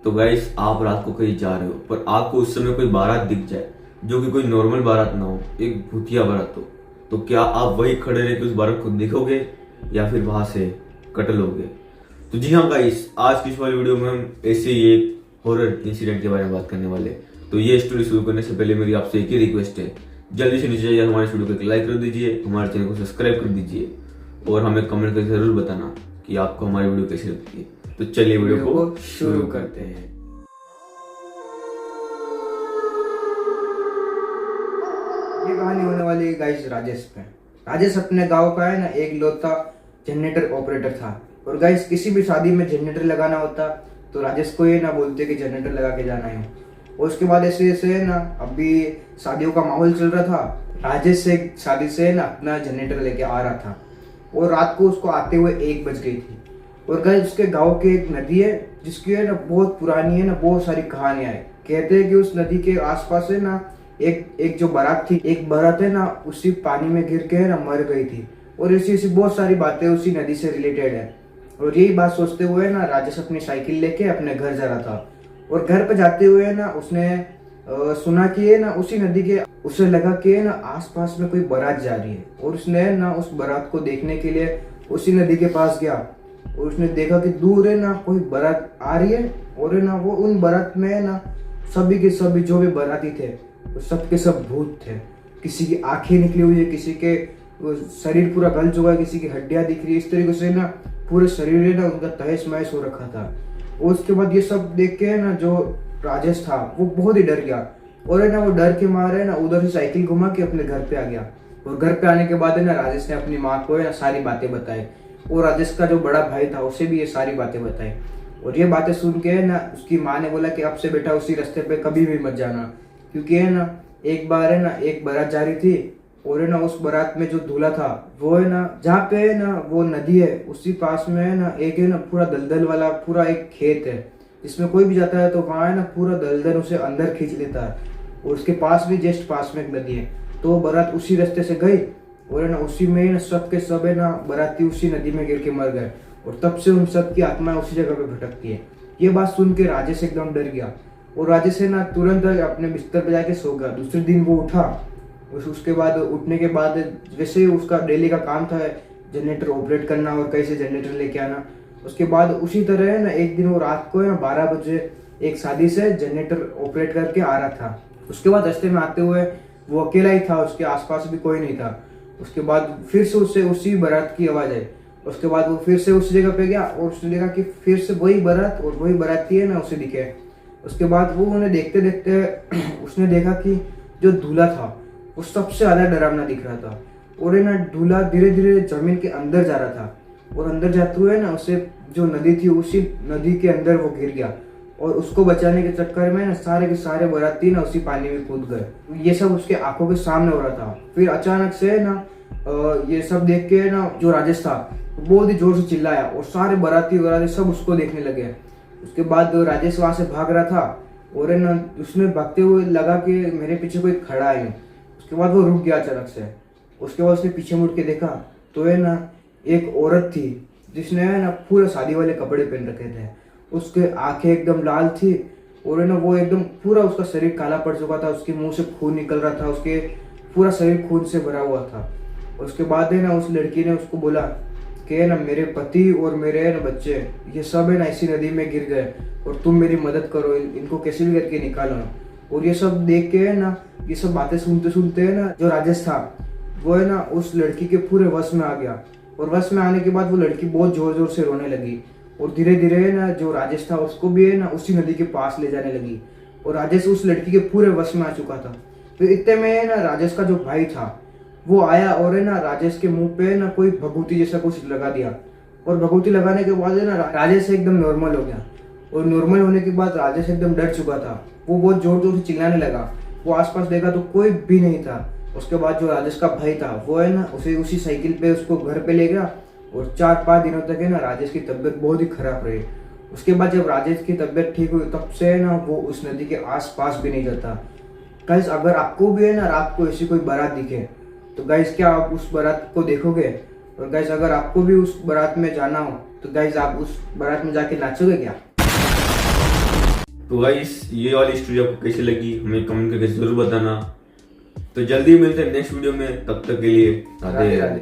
तो गाइस आप रात को कहीं जा रहे हो पर आपको उस समय कोई बारात दिख जाए जो कि कोई नॉर्मल बारात ना हो, एक भूतिया बारात हो, तो क्या आप वही खड़े रह के उस बारात को देखोगे या फिर वहां से कट लोगे? तो जी हाँ गाइस, आज की इस वाली वीडियो में हम ऐसे ही एक हॉरर इंसिडेंट के बारे में बात करने वाले। तो ये स्टोरी शुरू करने से पहले मेरी आपसे एक ही रिक्वेस्ट है, जल्दी से नीचे जाइए हमारे वीडियो को एक लाइक कर दीजिए, हमारे चैनल को सब्सक्राइब कर दीजिए और हमें कमेंट करके जरूर बताना कि आपको हमारी वीडियो कैसी लगती है। तो चलिए वीडियो को शुरू करते हैं। ये कहानी होने वाली है गाइस राजेश पे। राजेश अपने गांव का है ना एक लौता जनरेटर ऑपरेटर था। और गाइस किसी भी शादी में जनरेटर लगाना होता तो राजेश को ये ना बोलते कि जनरेटर लगा के जाना है। और उसके बाद ऐसे ऐसे ना अभी शादियों का माहौल चल रहा था। राजेश से शादी से ना अपना जनरेटर लेके आ रहा था और रात को उसको आते हुए 1 बज गई थी। और गाइस उसके गाँव के एक नदी है जिसकी है ना बहुत पुरानी है ना बहुत सारी कहानियां है। कहते हैं कि उस नदी के आसपास है ना एक जो बारात थी, एक बारात है ना उसी पानी में गिर के है ना मर गई थी। और ऐसी ऐसी बहुत सारी बातें उसी नदी से रिलेटेड है। और यही बात सोचते हुए ना राजेश अपनी साइकिल लेके अपने घर जा रहा था। और घर पे जाते हुए ना उसने सुना कि है ना उसी नदी के उसे लगा कि है ना आसपास में कोई बारात जा रही है। और उसने ना उस बारात को देखने के लिए उसी नदी के पास गया और उसने देखा कि दूर है ना कोई बारात आ रही है। और है ना वो उन बारात में है ना सभी के सभी जो भी बाराती थे वो सब के सब भूत थे। किसी की आंखें निकली हुई है, किसी के शरीर पूरा गल चुका है, किसी की हड्डियां दिख रही है। इस तरीके से ना पूरे शरीर है ना उनका तहस महस हो रखा था। और उसके बाद ये सब देख के ना जो राजेश था वो बहुत ही डर गया। और है ना वो डर के मारे ना उधर से साइकिल घुमा के अपने घर पे आ गया। और घर पे आने के बाद है ना राजेश ने अपनी माँ को है ना सारी बातें बताई। और राजेश का जो बड़ा भाई था उसे भी ये सारी बातें बताई। और ये बातें सुन के है ना उसकी माँ ने बोला कि अब से बेटा उसी रास्ते पे कभी भी मत जाना, क्योंकि है ना एक बार है ना एक बारात जा रही थी। और है ना उस बारात में जो दूल्हा था वो है ना जहाँ पे है ना वो नदी है उसी पास में है ना एक है ना पूरा दलदल वाला पूरा एक खेत है जिसमें कोई भी जाता है तो वहाँ है ना पूरा दलदल उसे अंदर खींच लेता है। और उसके पास भी जस्ट पास में एक नदी है। तो वो बारात उसी रास्ते से गई और है ना उसी में ना सब के सब है ना बाराती उसी नदी में गिर के मर गए। और तब से उन सब की आत्माएं उसी जगह पे भटकती है। ये बात सुन के राजेश एकदम डर गया और राजेश है ना तुरंत अपने बिस्तर पे जाके सो गया। दूसरे दिन वो उठा। उसके बाद उठने के बाद वैसे ही उसका डेली का काम था जनरेटर ऑपरेट करना और कैसे जनरेटर लेके आना। उसके बाद उसी तरह है ना एक दिन वो रात को है ना 12 बजे एक शादी से जनरेटर ऑपरेट करके आ रहा था। उसके बाद रास्ते में आते हुए वो अकेला ही था, उसके आसपास भी कोई नहीं था। उसके बाद फिर से उससे उसी बारात की आवाज आई। उसके बाद वो फिर से उसी जगह पे गया और उसने देखा कि फिर से वही बारात और वही बाराती है ना उसे दिखे। उसके बाद वो उन्हें देखते देखते उसने देखा कि जो दूल्हा था वो सबसे ज्यादा डरावना दिख रहा था। और है ना दूल्हा धीरे धीरे जमीन के अंदर जा रहा था। और अंदर जाते हुए ना उसे जो नदी थी उसी नदी के अंदर वो गिर गया। और उसको बचाने के चक्कर में ना सारे के सारे बाराती ना उसी पानी में कूद गए। ये सब उसके आंखों के सामने हो रहा था। फिर अचानक से ना ये सब देख के ना जो राजेश था बहुत ही जोर से चिल्लाया और सारे बाराती वराती सब उसको देखने लगे। उसके बाद राजेश वहां से भाग रहा था और है ना उसने भागते हुए लगा कि मेरे पीछे कोई खड़ा है। उसके बाद वो रुक गया अचानक से। उसके बाद उसने पीछे मुड़ के देखा तो है ना एक औरत थी जिसने है ना पूरे शादी वाले कपड़े पहन रखे थे। उसके आंखें एकदम लाल थी और है ना वो एकदम पूरा उसका शरीर काला पड़ चुका था। उसके मुंह से खून निकल रहा था, उसके पूरा शरीर खून से भरा हुआ था। उसके बाद है ना उस लड़की ने उसको बोला कि है ना मेरे पति और मेरे है ना बच्चे ये सब है ना इसी नदी में गिर गए और तुम मेरी मदद करो, इनको कैसे भी करके निकालो। और ये सब देख के है ना ये सब बातें सुनते सुनते है ना जो राजेश था वो है ना उस लड़की के पूरे वश में आ गया। और वश में आने के बाद वो लड़की बहुत जोर जोर से रोने लगी। और धीरे धीरे है ना जो राजेश था उसको भी है ना उसी नदी के पास ले जाने लगी। और राजेश उस लड़की के पूरे वश में आ चुका था। तो इतने में है ना राजेश का जो भाई था वो आया और है ना राजेश के मुंह पे ना कोई भभूति जैसा कुछ लगा दिया। और भभूति लगाने के बाद है ना राजेश एकदम नॉर्मल हो गया। और नॉर्मल होने के बाद राजेश एकदम डर चुका था। वो बहुत जोर जोर से चिल्लाने लगा। वो आसपास देखा तो कोई भी नहीं था। उसके बाद जो राजेश का भाई था वो है ना उसे उसी साइकिल पे उसको घर पे ले गया। और 4-5 दिनों तक है ना राजेश की तबीयत बहुत ही खराब रही। उसके बाद जब राजेश की तबीयत ठीक हुई तब से है ना वो उस नदी के आसपास भी नहीं जाता। गाइस अगर आपको भी है ना रात को ऐसी कोई बारात दिखे तो गाइस क्या आप उस बारात को देखोगे? और गाइस अगर आपको भी उस बारात में जाना हो तो गाइस आप उस बारात में जाके नाचोगे क्या? तो गाइस ये वाली स्टोरी आपको कैसी लगी हमें कमेंट करके जरूर बताना। तो जल्दी मिलते हैं नेक्स्ट वीडियो में, तब तक के लिए राधे राधे राधे। राधे।